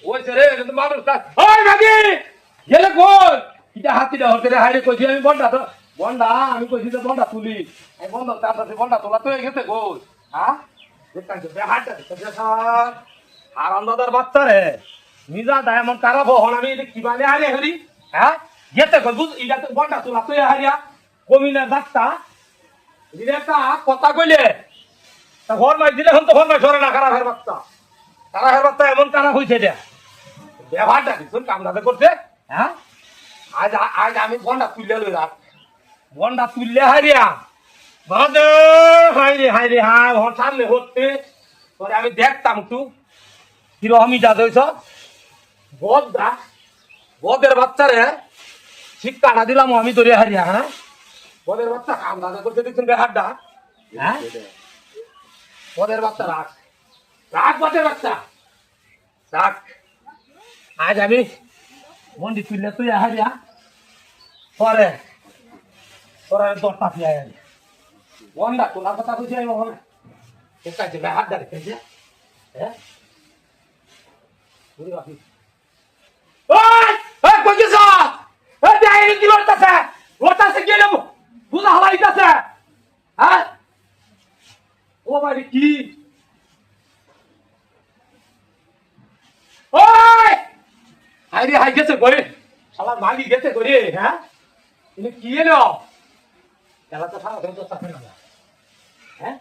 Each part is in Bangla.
ওই রে কিন্তু মানুষ ওই নাকি গেলে কোন এটা হাতিটা হতে রে হাইরে কইছি আমি বন্ডা তো বন্ডা আমি কইছি তো বন্ডা তুলি এই বন্ডা তার সাথে বন্ডা তোলা তো গেছে গোল হ্যাঁ দেখতাম তো হাতটা দেখতে স্যার আর আন্দাদার বাচ্চা রে নিজা ডায়মন্ড খারাপ হন আমি এটা কি বানে হারিয়ে হরি হ্যাঁ গেতে কই বুঝ এটা তো বন্ডা তোলা তো হারিয়া কমিনা ডাক্তা এটা একটা কথা কইলে তা ঘর মাই দিলে হন তো ঘর মাই সরে না খারাপের বাচ্চা খারাপের বাচ্চা এমন কানা হইছে এটা ব্যবহারটা দেখুন কামড়াতে করছে হ্যাঁ আজ আজ আমি বন্ডা তুললে লই রাত বন্ডা তুললে হারিয়া বাদে হাইরে হ্যাঁ ঘর সামনে হচ্ছে পরে আমি দেখতাম একটু কিরকম ইটা হইছ বদা বদের বাচ্চারে শিক্ষাটা দিলাম আমি ধরে হারিয়া হ্যাঁ বদের বাচ্চা কামড়াতে করছে দেখছেন ব্যবহারটা হ্যাঁ বদের বাচ্চা রাখ রাখ বদের বাচ্চা রাখ আজ আমি মন্দির তুললে তুই হারিয়া পরে তোরা দরটা ফিরে বন্ডা তোলার কথা কইছি আমি মনে কোথায় হাত ধরে খেয়েছে হ্যাঁ ওই ওই কইছিস ওই যাই কি লড়তাছে লড়তাছে গেলে বুঝা হলাইতাছে হ্যাঁ ও ভাই কি ওই হাইরে হাই গেছে করে শালা মাগি গেছে করে হ্যাঁ তুমি কি এলো খেলা তো সারা তো চাপে না হ্যাঁ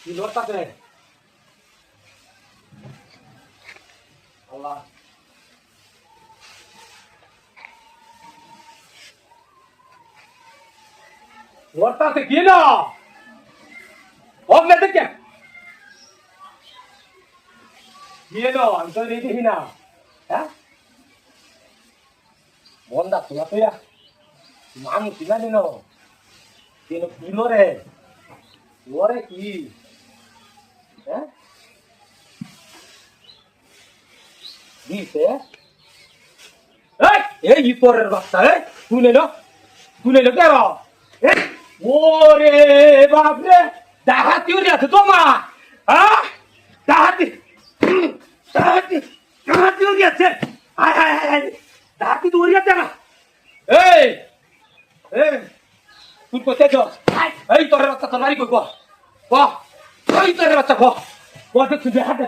কি লড়তাছে আল্লাহ লড়তাছে কি না ওর মেয়ে কে কি এলো আমি তো দেখি না হ্যাঁ বন্দা তুলা তুইয়া মানুষ জানি না কেন কি লড়ে লড়ে কি হ্যাঁ দিছে এই ইতরের বাচ্চা তুলে নো কেন ওরে বাপরে ডাহাতি উড়ে আছে তোমা হ্যাঁ ডাহাতি উড়ে আছে হায় হায় হায় ডাহাতি তো উড়ে আছে না এই তুই কোথায় যাস এই তোর বাচ্চা তোর বাড়ি কই কো এই তোর বাচ্চা কো দেখছিস হাত